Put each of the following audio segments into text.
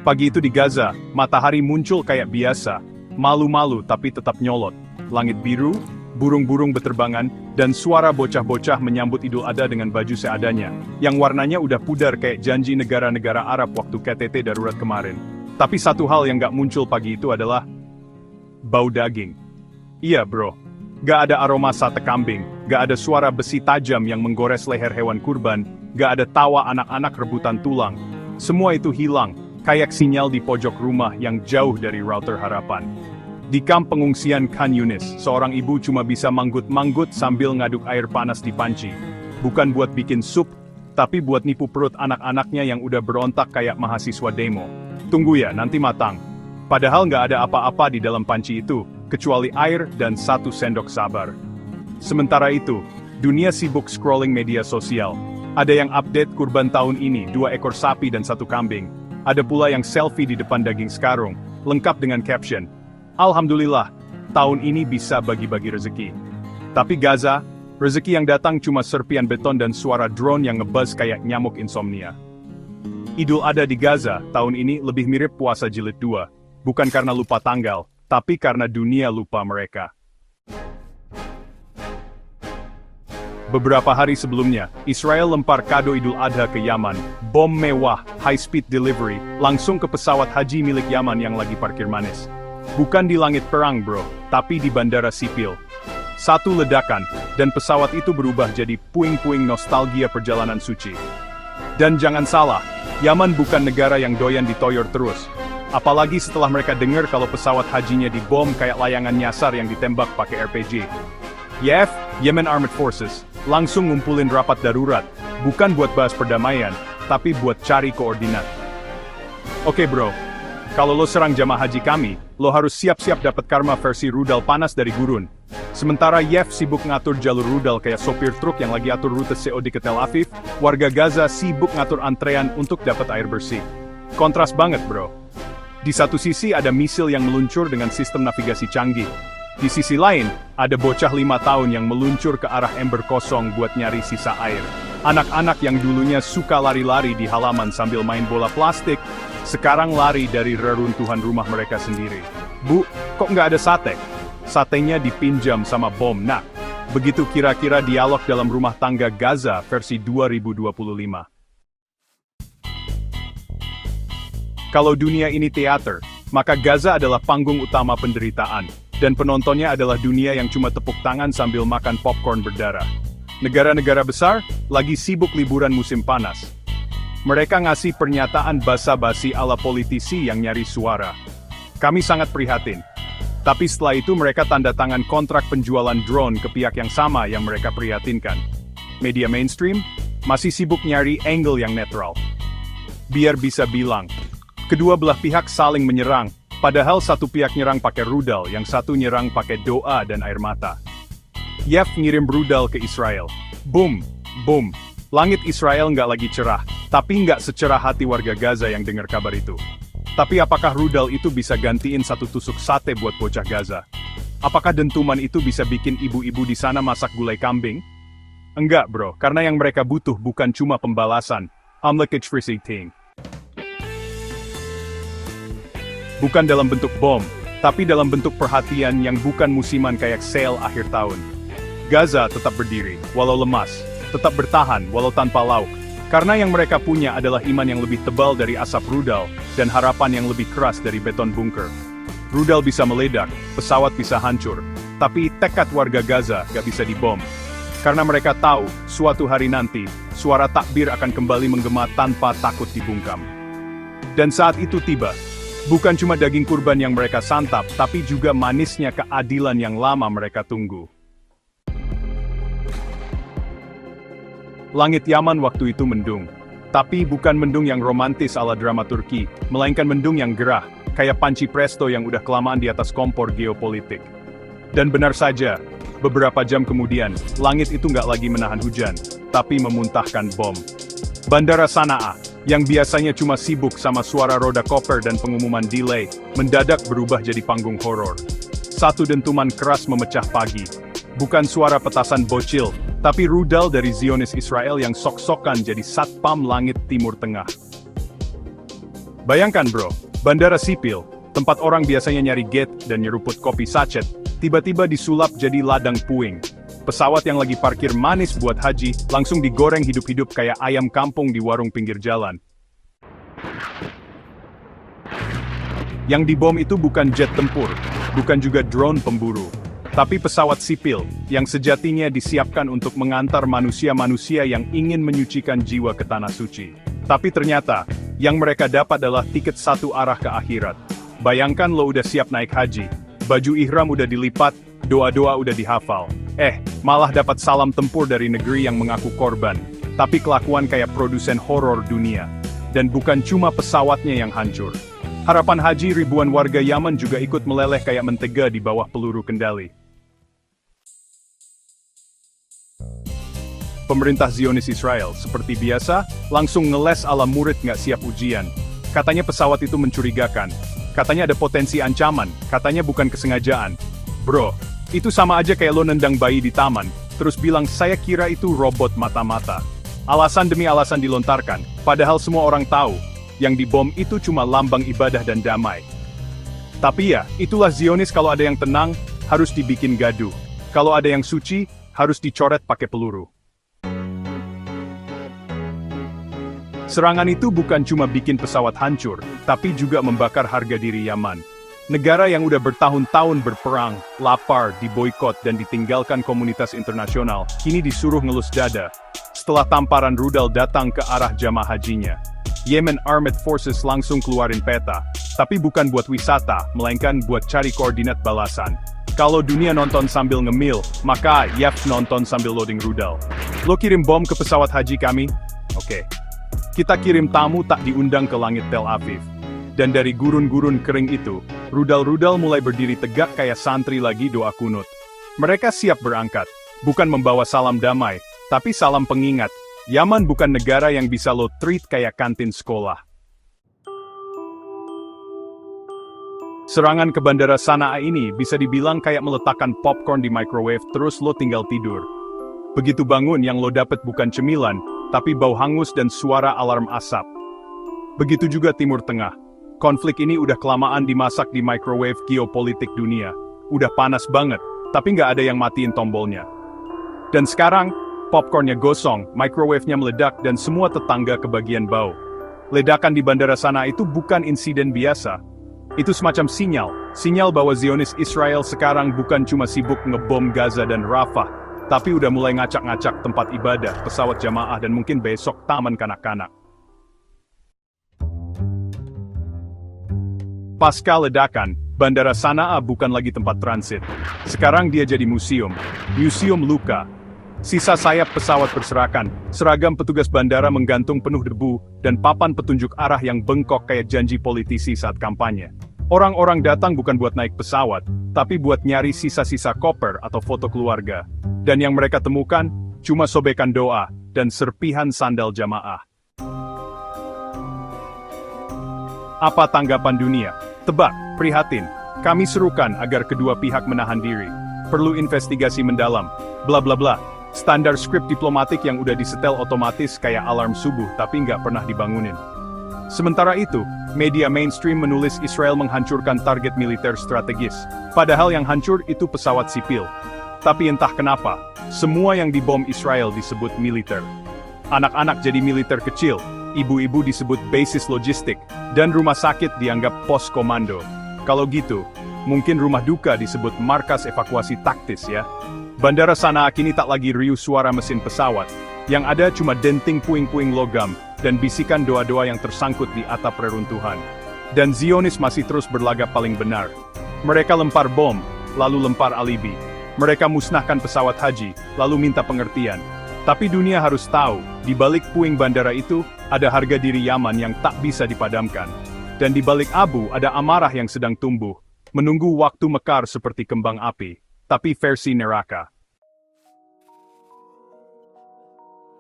Pagi itu di Gaza, matahari muncul kayak biasa, malu-malu tapi tetap nyolot. Langit biru, burung-burung beterbangan, dan suara bocah-bocah menyambut Idul Adha dengan baju seadanya, yang warnanya udah pudar kayak janji negara-negara Arab waktu KTT darurat kemarin. Tapi satu hal yang gak muncul pagi itu adalah bau daging. Iya bro, gak ada aroma sate kambing, gak ada suara besi tajam yang menggores leher hewan kurban, gak ada tawa anak-anak rebutan tulang. Semua itu hilang, kayak sinyal di pojok rumah yang jauh dari router harapan. Di kamp pengungsian Khan Yunis, seorang ibu cuma bisa manggut-manggut sambil ngaduk air panas di panci. Bukan buat bikin sup, tapi buat nipu perut anak-anaknya yang udah berontak kayak mahasiswa demo. Tunggu ya, nanti matang. Padahal nggak ada apa-apa di dalam panci itu, kecuali air dan 1 sendok sabar. Sementara itu, dunia sibuk scrolling media sosial. Ada yang update kurban tahun ini, 2 ekor sapi dan 1 kambing. Ada pula yang selfie di depan daging sekarung, lengkap dengan caption, "Alhamdulillah, tahun ini bisa bagi-bagi rezeki." Tapi Gaza, rezeki yang datang cuma serpian beton dan suara drone yang ngebuzz kayak nyamuk insomnia. Idul Adha di Gaza tahun ini lebih mirip puasa jilid 2, bukan karena lupa tanggal, tapi karena dunia lupa mereka. Beberapa hari sebelumnya, Israel lempar kado Idul Adha ke Yaman, bom mewah, high-speed delivery, langsung ke pesawat haji milik Yaman yang lagi parkir manis. Bukan di langit perang bro, tapi di bandara sipil. 1 ledakan, dan pesawat itu berubah jadi puing-puing nostalgia perjalanan suci. Dan jangan salah, Yaman bukan negara yang doyan ditoyor terus. Apalagi setelah mereka dengar kalau pesawat hajinya dibom kayak layangan nyasar yang ditembak pakai RPG. YF, Yemen Armed Forces, langsung ngumpulin rapat darurat, bukan buat bahas perdamaian, tapi buat cari koordinat. Oke bro, kalau lo serang jamaah haji kami, lo harus siap-siap dapat karma versi rudal panas dari gurun. Sementara YF sibuk ngatur jalur rudal kayak sopir truk yang lagi atur rute COD ke Tel Aviv, warga Gaza sibuk ngatur antrean untuk dapat air bersih. Kontras banget bro. Di satu sisi ada misil yang meluncur dengan sistem navigasi canggih. Di sisi lain, ada bocah 5 tahun yang meluncur ke arah ember kosong buat nyari sisa air. Anak-anak yang dulunya suka lari-lari di halaman sambil main bola plastik, sekarang lari dari reruntuhan rumah mereka sendiri. Bu, kok nggak ada sate? Satenya dipinjam sama bom. Nah, begitu kira-kira dialog dalam rumah tangga Gaza versi 2025. Kalau dunia ini teater, maka Gaza adalah panggung utama penderitaan. Dan penontonnya adalah dunia yang cuma tepuk tangan sambil makan popcorn berdarah. Negara-negara besar lagi sibuk liburan musim panas. Mereka ngasih pernyataan basa-basi ala politisi yang nyari suara. Kami sangat prihatin. Tapi setelah itu mereka tanda tangan kontrak penjualan drone ke pihak yang sama yang mereka prihatinkan. Media mainstream masih sibuk nyari angle yang netral. Biar bisa bilang, kedua belah pihak saling menyerang. Padahal satu pihak nyerang pakai rudal, yang satu nyerang pakai doa dan air mata. YF ngirim rudal ke Israel. Boom, boom. Langit Israel nggak lagi cerah, tapi nggak secerah hati warga Gaza yang dengar kabar itu. Tapi apakah rudal itu bisa gantiin 1 tusuk sate buat bocah Gaza? Apakah dentuman itu bisa bikin ibu-ibu di sana masak gulai kambing? Enggak bro, karena yang mereka butuh bukan cuma pembalasan. Ting. Bukan dalam bentuk bom, tapi dalam bentuk perhatian yang bukan musiman kayak sale akhir tahun. Gaza tetap berdiri, walau lemas, tetap bertahan, walau tanpa lauk. Karena yang mereka punya adalah iman yang lebih tebal dari asap rudal, dan harapan yang lebih keras dari beton bunker. Rudal bisa meledak, pesawat bisa hancur, tapi tekad warga Gaza gak bisa dibom. Karena mereka tahu, suatu hari nanti, suara takbir akan kembali menggema tanpa takut dibungkam. Dan saat itu tiba. Bukan cuma daging kurban yang mereka santap, tapi juga manisnya keadilan yang lama mereka tunggu. Langit Yaman waktu itu mendung. Tapi bukan mendung yang romantis ala drama Turki, melainkan mendung yang gerah, kayak panci presto yang udah kelamaan di atas kompor geopolitik. Dan benar saja, beberapa jam kemudian, langit itu nggak lagi menahan hujan, tapi memuntahkan bom. Bandara Sanaa, yang biasanya cuma sibuk sama suara roda koper dan pengumuman delay, mendadak berubah jadi panggung horor. 1 dentuman keras memecah pagi. Bukan suara petasan bocil, tapi rudal dari Zionis Israel yang sok-sokan jadi satpam langit Timur Tengah. Bayangkan bro, bandara sipil, tempat orang biasanya nyari gate dan nyeruput kopi sachet, tiba-tiba disulap jadi ladang puing. Pesawat yang lagi parkir manis buat haji, langsung digoreng hidup-hidup kayak ayam kampung di warung pinggir jalan. Yang dibom itu bukan jet tempur, bukan juga drone pemburu, tapi pesawat sipil, yang sejatinya disiapkan untuk mengantar manusia-manusia yang ingin menyucikan jiwa ke tanah suci. Tapi ternyata, yang mereka dapat adalah tiket satu arah ke akhirat. Bayangkan lo udah siap naik haji, baju ihram udah dilipat, doa-doa udah dihafal. Malah dapat salam tempur dari negeri yang mengaku korban. Tapi kelakuan kayak produsen horor dunia. Dan bukan cuma pesawatnya yang hancur. Harapan haji ribuan warga Yaman juga ikut meleleh kayak mentega di bawah peluru kendali. Pemerintah Zionis Israel, seperti biasa, langsung ngeles ala murid nggak siap ujian. Katanya pesawat itu mencurigakan. Katanya ada potensi ancaman, katanya bukan kesengajaan. Bro, itu sama aja kayak lo nendang bayi di taman, terus bilang saya kira itu robot mata-mata. Alasan demi alasan dilontarkan, padahal semua orang tahu, yang dibom itu cuma lambang ibadah dan damai. Tapi ya, itulah Zionis kalau ada yang tenang, harus dibikin gaduh. Kalau ada yang suci, harus dicoret pakai peluru. Serangan itu bukan cuma bikin pesawat hancur, tapi juga membakar harga diri Yaman. Negara yang udah bertahun-tahun berperang, lapar, diboikot dan ditinggalkan komunitas internasional, kini disuruh ngelus dada. Setelah tamparan rudal datang ke arah jamaah hajinya. Yemen Armed Forces langsung keluarin peta, tapi bukan buat wisata, melainkan buat cari koordinat balasan. Kalau dunia nonton sambil ngemil, maka YAF nonton sambil loading rudal. Lo kirim bom ke pesawat haji kami? Oke. Kita kirim tamu tak diundang ke langit Tel Aviv. Dan dari gurun-gurun kering itu, rudal-rudal mulai berdiri tegak kayak santri lagi doa kunut. Mereka siap berangkat, bukan membawa salam damai, tapi salam pengingat. Yaman bukan negara yang bisa lo treat kayak kantin sekolah. Serangan ke bandara Sana'a ini bisa dibilang kayak meletakkan popcorn di microwave terus lo tinggal tidur. Begitu bangun yang lo dapet bukan cemilan, tapi bau hangus dan suara alarm asap. Begitu juga Timur Tengah. Konflik ini udah kelamaan dimasak di microwave geopolitik dunia. Udah panas banget, tapi nggak ada yang matiin tombolnya. Dan sekarang, popcornnya gosong, microwave-nya meledak dan semua tetangga kebagian bau. Ledakan di bandara Sana'a itu bukan insiden biasa. Itu semacam sinyal bahwa Zionis Israel sekarang bukan cuma sibuk ngebom Gaza dan Rafah, tapi udah mulai ngacak-ngacak tempat ibadah, pesawat jamaah dan mungkin besok taman kanak-kanak. Pasca ledakan, bandara Sana'a bukan lagi tempat transit. Sekarang dia jadi museum. Museum luka. Sisa sayap pesawat berserakan, seragam petugas bandara menggantung penuh debu, dan papan petunjuk arah yang bengkok kayak janji politisi saat kampanye. Orang-orang datang bukan buat naik pesawat, tapi buat nyari sisa-sisa koper atau foto keluarga. Dan yang mereka temukan, cuma sobekan doa, dan serpihan sandal jamaah. Apa tanggapan dunia? Tebak, prihatin. Kami serukan agar kedua pihak menahan diri. Perlu investigasi mendalam. Bla bla bla. Standar skrip diplomatik yang udah disetel otomatis kayak alarm subuh tapi nggak pernah dibangunin. Sementara itu, media mainstream menulis Israel menghancurkan target militer strategis. Padahal yang hancur itu pesawat sipil. Tapi entah kenapa, semua yang dibom Israel disebut militer. Anak-anak jadi militer kecil, ibu-ibu disebut basis logistik, dan rumah sakit dianggap pos komando. Kalau gitu, mungkin rumah duka disebut markas evakuasi taktis ya. Bandara Sana'a kini tak lagi riuh suara mesin pesawat, yang ada cuma denting puing-puing logam, dan bisikan doa-doa yang tersangkut di atap reruntuhan. Dan Zionis masih terus berlagak paling benar. Mereka lempar bom, lalu lempar alibi. Mereka musnahkan pesawat haji, lalu minta pengertian. Tapi dunia harus tahu, di balik puing bandara itu, ada harga diri Yaman yang tak bisa dipadamkan. Dan di balik abu ada amarah yang sedang tumbuh, menunggu waktu mekar seperti kembang api. Tapi versi neraka.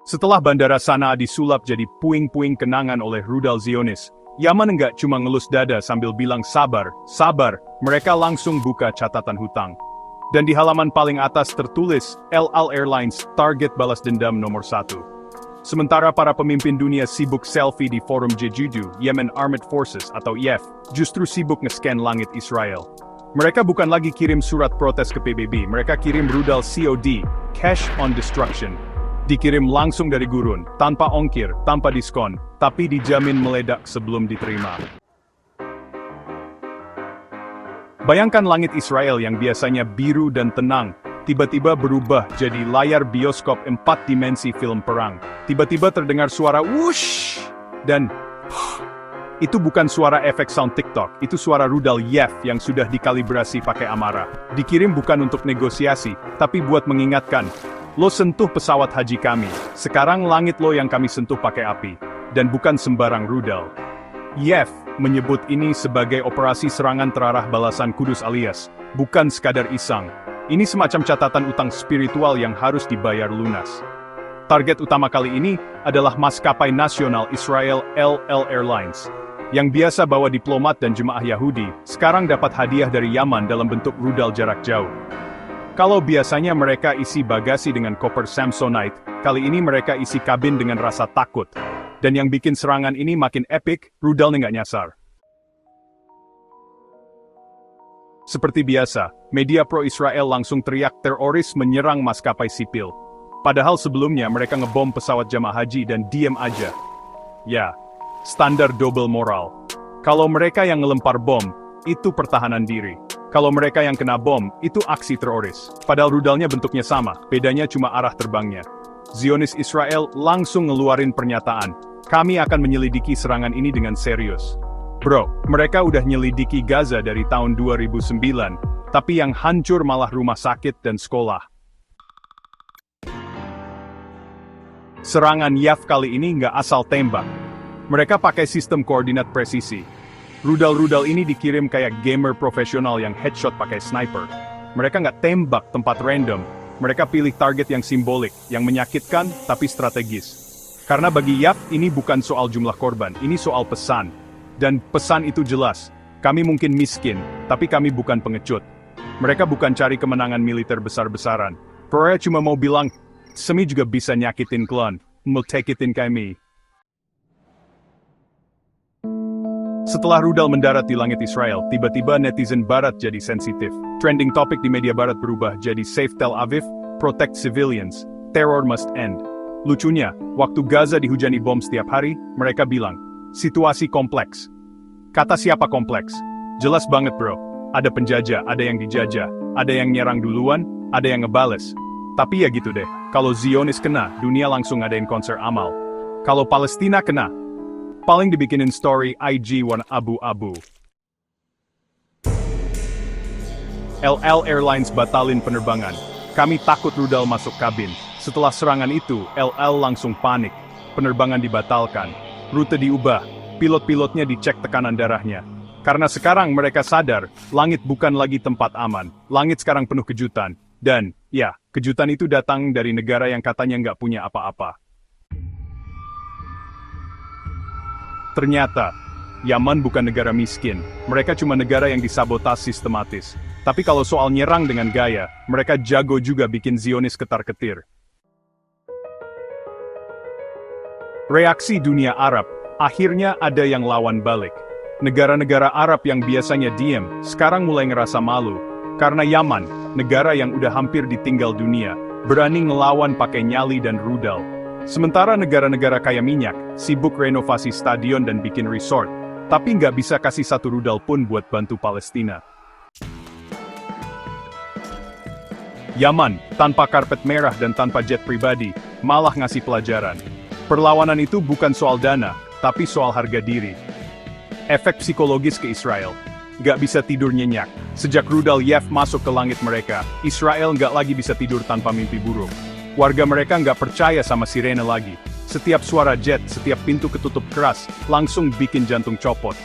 Setelah bandara Sana'a disulap jadi puing-puing kenangan oleh rudal Zionis, Yaman enggak cuma ngelus dada sambil bilang sabar, sabar, mereka langsung buka catatan hutang. Dan di halaman paling atas tertulis, El Al Airlines, target balas dendam nomor 1. Sementara para pemimpin dunia sibuk selfie di forum Jeju, Yemen Armed Forces atau YEF, justru sibuk nge-scan langit Israel. Mereka bukan lagi kirim surat protes ke PBB, mereka kirim rudal COD, Cash on Destruction. Dikirim langsung dari gurun, tanpa ongkir, tanpa diskon, tapi dijamin meledak sebelum diterima. Bayangkan langit Israel yang biasanya biru dan tenang, tiba-tiba berubah jadi layar bioskop 4 dimensi film perang. Tiba-tiba terdengar suara whoosh, dan itu bukan suara efek sound TikTok, itu suara rudal YEF yang sudah dikalibrasi pakai Amara. Dikirim bukan untuk negosiasi, tapi buat mengingatkan, lo sentuh pesawat haji kami, sekarang langit lo yang kami sentuh pakai api, dan bukan sembarang rudal. YEF menyebut ini sebagai operasi serangan terarah balasan Kudus alias, bukan sekadar iseng. Ini semacam catatan utang spiritual yang harus dibayar lunas. Target utama kali ini adalah maskapai nasional Israel El Airlines. Yang biasa bawa diplomat dan jemaah Yahudi, sekarang dapat hadiah dari Yaman dalam bentuk rudal jarak jauh. Kalau biasanya mereka isi bagasi dengan koper Samsonite, kali ini mereka isi kabin dengan rasa takut. Dan yang bikin serangan ini makin epic, rudalnya nggak nyasar. Seperti biasa, media pro-Israel langsung teriak teroris menyerang maskapai sipil. Padahal sebelumnya mereka ngebom pesawat jamaah haji dan diem aja. Ya, standar double moral. Kalau mereka yang ngelempar bom, itu pertahanan diri. Kalau mereka yang kena bom, itu aksi teroris. Padahal rudalnya bentuknya sama, bedanya cuma arah terbangnya. Zionis Israel langsung ngeluarin pernyataan, kami akan menyelidiki serangan ini dengan serius. Bro, mereka udah nyelidiki Gaza dari tahun 2009, tapi yang hancur malah rumah sakit dan sekolah. Serangan YEF kali ini nggak asal tembak. Mereka pakai sistem koordinat presisi. Rudal-rudal ini dikirim kayak gamer profesional yang headshot pakai sniper. Mereka nggak tembak tempat random, mereka pilih target yang simbolik, yang menyakitkan tapi strategis. Karena bagi YEF ini bukan soal jumlah korban, ini soal pesan. Dan pesan itu jelas, kami mungkin miskin, tapi kami bukan pengecut. Mereka bukan cari kemenangan militer besar-besaran. Mereka cuma mau bilang, semi juga bisa nyakitin klon, mau takitin kami. Setelah rudal mendarat di langit Israel, tiba-tiba netizen barat jadi sensitif. Trending topik di media barat berubah jadi Save Tel Aviv, Protect Civilians, Terror Must End. Lucunya, waktu Gaza dihujani bom setiap hari, mereka bilang, situasi kompleks. Kata siapa kompleks? Jelas banget bro, ada penjajah, ada yang dijajah, ada yang nyerang duluan, ada yang ngebales. Tapi ya gitu deh, kalau Zionis kena, dunia langsung ngadain konser amal. Kalau Palestina kena, paling dibikinin story IG warna abu-abu. El Airlines batalin penerbangan. Kami takut rudal masuk kabin. Setelah serangan itu, El langsung panik. Penerbangan dibatalkan. Rute diubah, pilot-pilotnya dicek tekanan darahnya. Karena sekarang mereka sadar, langit bukan lagi tempat aman. Langit sekarang penuh kejutan. Dan, ya, kejutan itu datang dari negara yang katanya nggak punya apa-apa. Ternyata, Yaman bukan negara miskin. Mereka cuma negara yang disabotase sistematis. Tapi kalau soal nyerang dengan gaya, mereka jago juga bikin Zionis ketar-ketir. Reaksi dunia Arab, akhirnya ada yang lawan balik. Negara-negara Arab yang biasanya diem, sekarang mulai ngerasa malu. Karena Yaman, negara yang udah hampir ditinggal dunia, berani ngelawan pakai nyali dan rudal. Sementara negara-negara kaya minyak, sibuk renovasi stadion dan bikin resort, tapi nggak bisa kasih satu rudal pun buat bantu Palestina. Yaman, tanpa karpet merah dan tanpa jet pribadi, malah ngasih pelajaran. Perlawanan itu bukan soal dana, tapi soal harga diri. Efek psikologis ke Israel. Nggak bisa tidur nyenyak. Sejak rudal YEF masuk ke langit mereka, Israel nggak lagi bisa tidur tanpa mimpi buruk. Warga mereka nggak percaya sama sirene lagi. Setiap suara jet, setiap pintu ketutup keras, langsung bikin jantung copot.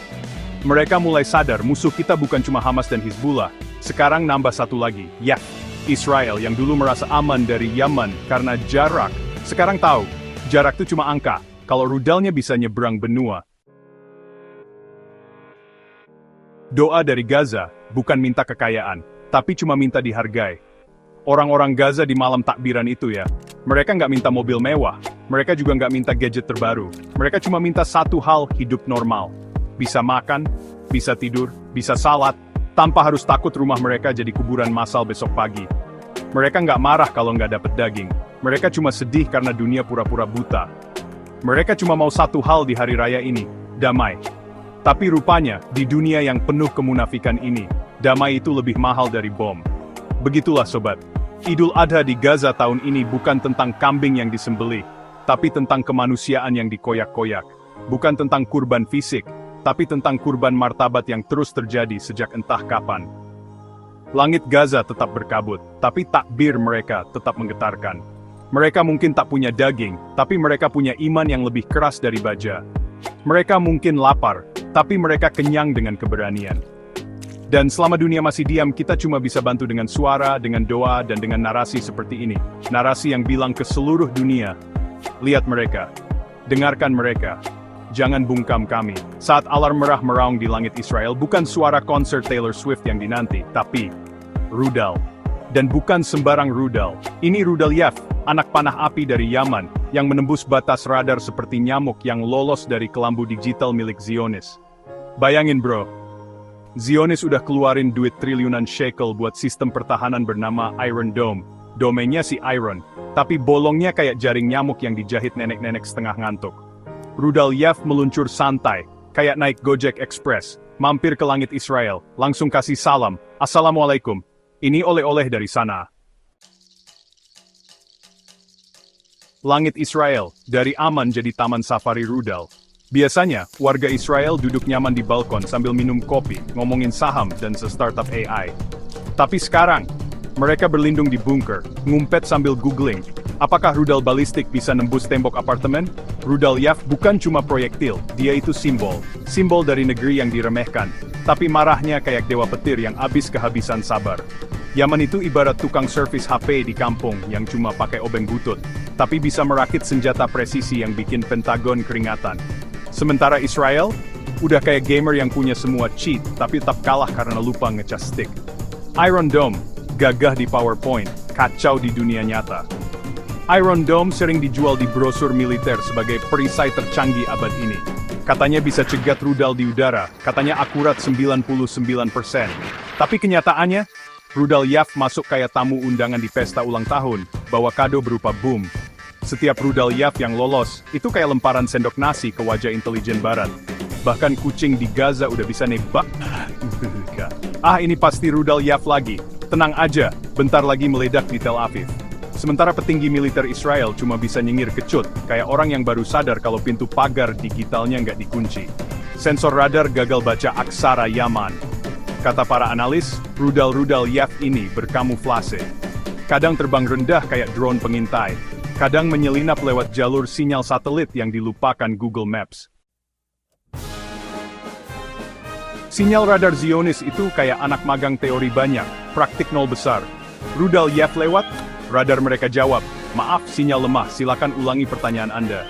Mereka mulai sadar musuh kita bukan cuma Hamas dan Hizbullah. Sekarang nambah satu lagi, YEF. Israel yang dulu merasa aman dari Yaman karena jarak, sekarang tahu, jarak itu cuma angka, kalau rudalnya bisa nyebrang benua. Doa dari Gaza bukan minta kekayaan, tapi cuma minta dihargai. Orang-orang Gaza di malam takbiran itu ya, mereka nggak minta mobil mewah, Mereka juga nggak minta gadget terbaru. Mereka cuma minta satu hal, hidup normal. Bisa makan, bisa tidur, bisa salat, tanpa harus takut rumah mereka jadi kuburan massal besok pagi. Mereka nggak marah kalau nggak dapet daging. Mereka cuma sedih karena dunia pura-pura buta. Mereka cuma mau satu hal di hari raya ini, damai. Tapi rupanya, di dunia yang penuh kemunafikan ini, damai itu lebih mahal dari bom. Begitulah sobat, Idul Adha di Gaza tahun ini bukan tentang kambing yang disembelih, tapi tentang kemanusiaan yang dikoyak-koyak. Bukan tentang kurban fisik, tapi tentang kurban martabat yang terus terjadi sejak entah kapan. Langit Gaza tetap berkabut, tapi takbir mereka tetap menggetarkan. Mereka mungkin tak punya daging, tapi mereka punya iman yang lebih keras dari baja. Mereka mungkin lapar, tapi mereka kenyang dengan keberanian. Dan selama dunia masih diam, kita cuma bisa bantu dengan suara, dengan doa, dan dengan narasi seperti ini. Narasi yang bilang ke seluruh dunia, lihat mereka, dengarkan mereka, jangan bungkam kami. Saat alarm merah meraung di langit Israel, bukan suara konser Taylor Swift yang dinanti, tapi rudal. Dan bukan sembarang rudal. Ini rudal Yaf, anak panah api dari Yaman, yang menembus batas radar seperti nyamuk yang lolos dari kelambu digital milik Zionis. Bayangin bro, Zionis udah keluarin duit triliunan shekel buat sistem pertahanan bernama Iron Dome. Domenya si Iron, tapi bolongnya kayak jaring nyamuk yang dijahit nenek-nenek setengah ngantuk. Rudal Yaf meluncur santai, kayak naik Gojek Express, mampir ke langit Israel, langsung kasih salam, Assalamualaikum, ini oleh-oleh dari sana. Langit Israel, dari aman jadi taman safari rudal. Biasanya, warga Israel duduk nyaman di balkon sambil minum kopi, ngomongin saham dan se-startup AI. Tapi sekarang, mereka berlindung di bunker, ngumpet sambil googling. Apakah rudal balistik bisa nembus tembok apartemen? Rudal Yaf bukan cuma proyektil, dia itu simbol. Simbol dari negeri yang diremehkan. Tapi marahnya kayak dewa petir yang abis kehabisan sabar. Yaman itu ibarat tukang servis HP di kampung yang cuma pakai obeng butut, tapi bisa merakit senjata presisi yang bikin Pentagon keringatan. Sementara Israel, udah kayak gamer yang punya semua cheat, tapi tetap kalah karena lupa ngecas stick. Iron Dome, gagah di PowerPoint, kacau di dunia nyata. Iron Dome sering dijual di brosur militer sebagai perisai tercanggih abad ini. Katanya bisa cegat rudal di udara, katanya akurat 99%. Tapi kenyataannya, rudal Yaf masuk kayak tamu undangan di pesta ulang tahun, bawa kado berupa boom. Setiap rudal Yaf yang lolos, itu kayak lemparan sendok nasi ke wajah intelijen barat. Bahkan kucing di Gaza udah bisa nebak. Ini pasti rudal Yaf lagi. Tenang aja, bentar lagi meledak di Tel Aviv. Sementara petinggi militer Israel cuma bisa nyengir kecut, kayak orang yang baru sadar kalau pintu pagar digitalnya nggak dikunci. Sensor radar gagal baca aksara Yaman. Kata para analis, rudal-rudal Yaf ini berkamuflase. Kadang terbang rendah kayak drone pengintai. Kadang menyelinap lewat jalur sinyal satelit yang dilupakan Google Maps. Sinyal radar Zionis itu kayak anak magang teori banyak, praktik nol besar. Rudal Yaf lewat, radar mereka jawab, maaf sinyal lemah, silakan ulangi pertanyaan Anda.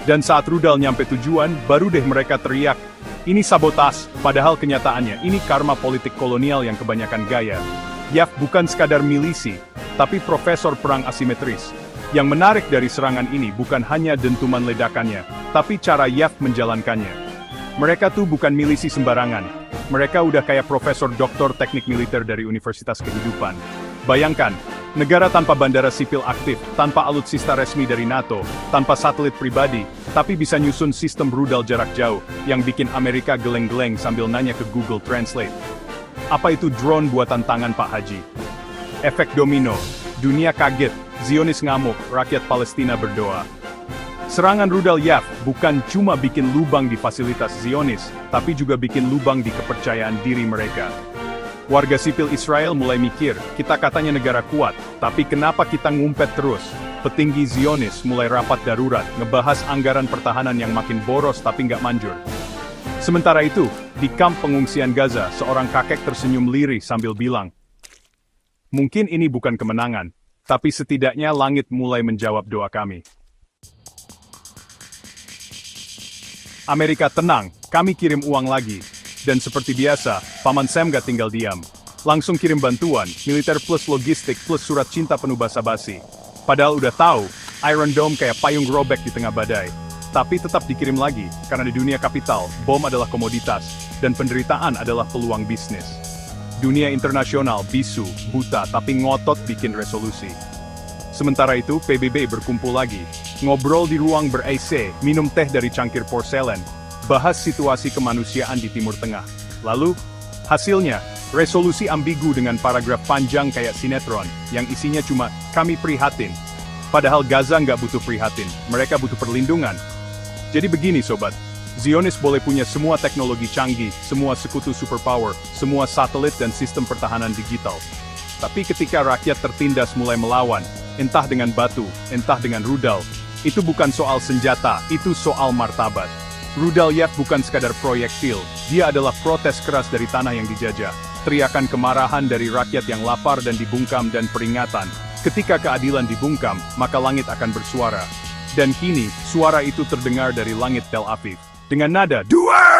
Dan saat rudal nyampe tujuan, baru deh mereka teriak, ini sabotas, padahal kenyataannya ini karma politik kolonial yang kebanyakan gaya. Yaf bukan sekadar milisi, tapi profesor perang asimetris. Yang menarik dari serangan ini bukan hanya dentuman ledakannya, tapi cara Yaf menjalankannya. Mereka tuh bukan milisi sembarangan. Mereka udah kayak profesor doktor teknik militer dari Universitas Kehidupan. Bayangkan, negara tanpa bandara sipil aktif, tanpa alutsista resmi dari NATO, tanpa satelit pribadi, tapi bisa nyusun sistem rudal jarak jauh, yang bikin Amerika geleng-geleng sambil nanya ke Google Translate. Apa itu drone buatan tangan Pak Haji? Efek domino, dunia kaget, Zionis ngamuk, rakyat Palestina berdoa. Serangan rudal Yaf bukan cuma bikin lubang di fasilitas Zionis, tapi juga bikin lubang di kepercayaan diri mereka. Warga sipil Israel mulai mikir, kita katanya negara kuat, tapi kenapa kita ngumpet terus? Petinggi Zionis mulai rapat darurat, ngebahas anggaran pertahanan yang makin boros tapi nggak manjur. Sementara itu, di kamp pengungsian Gaza, seorang kakek tersenyum lirih sambil bilang, mungkin ini bukan kemenangan, tapi setidaknya langit mulai menjawab doa kami. Amerika tenang, kami kirim uang lagi. Dan seperti biasa, Paman Sam gak tinggal diam. Langsung kirim bantuan, militer plus logistik plus surat cinta penuh basa-basi. Padahal udah tahu, Iron Dome kayak payung robek di tengah badai. Tapi tetap dikirim lagi, karena di dunia kapital, bom adalah komoditas, dan penderitaan adalah peluang bisnis. Dunia internasional bisu, buta, tapi ngotot bikin resolusi. Sementara itu, PBB berkumpul lagi, ngobrol di ruang ber-AC, minum teh dari cangkir porselen, bahas situasi kemanusiaan di Timur Tengah. Lalu, hasilnya, resolusi ambigu dengan paragraf panjang kayak sinetron, yang isinya cuma, kami prihatin. Padahal Gaza nggak butuh prihatin, mereka butuh perlindungan. Jadi begini sobat, Zionis boleh punya semua teknologi canggih, semua sekutu superpower, semua satelit dan sistem pertahanan digital. Tapi ketika rakyat tertindas mulai melawan, entah dengan batu, entah dengan rudal, itu bukan soal senjata, itu soal martabat. Rudal Yaf bukan sekadar proyektil, dia adalah protes keras dari tanah yang dijajah, teriakan kemarahan dari rakyat yang lapar dan dibungkam dan peringatan, ketika keadilan dibungkam, maka langit akan bersuara. Dan kini, suara itu terdengar dari langit Tel Aviv. Dengan nada, "Dua!"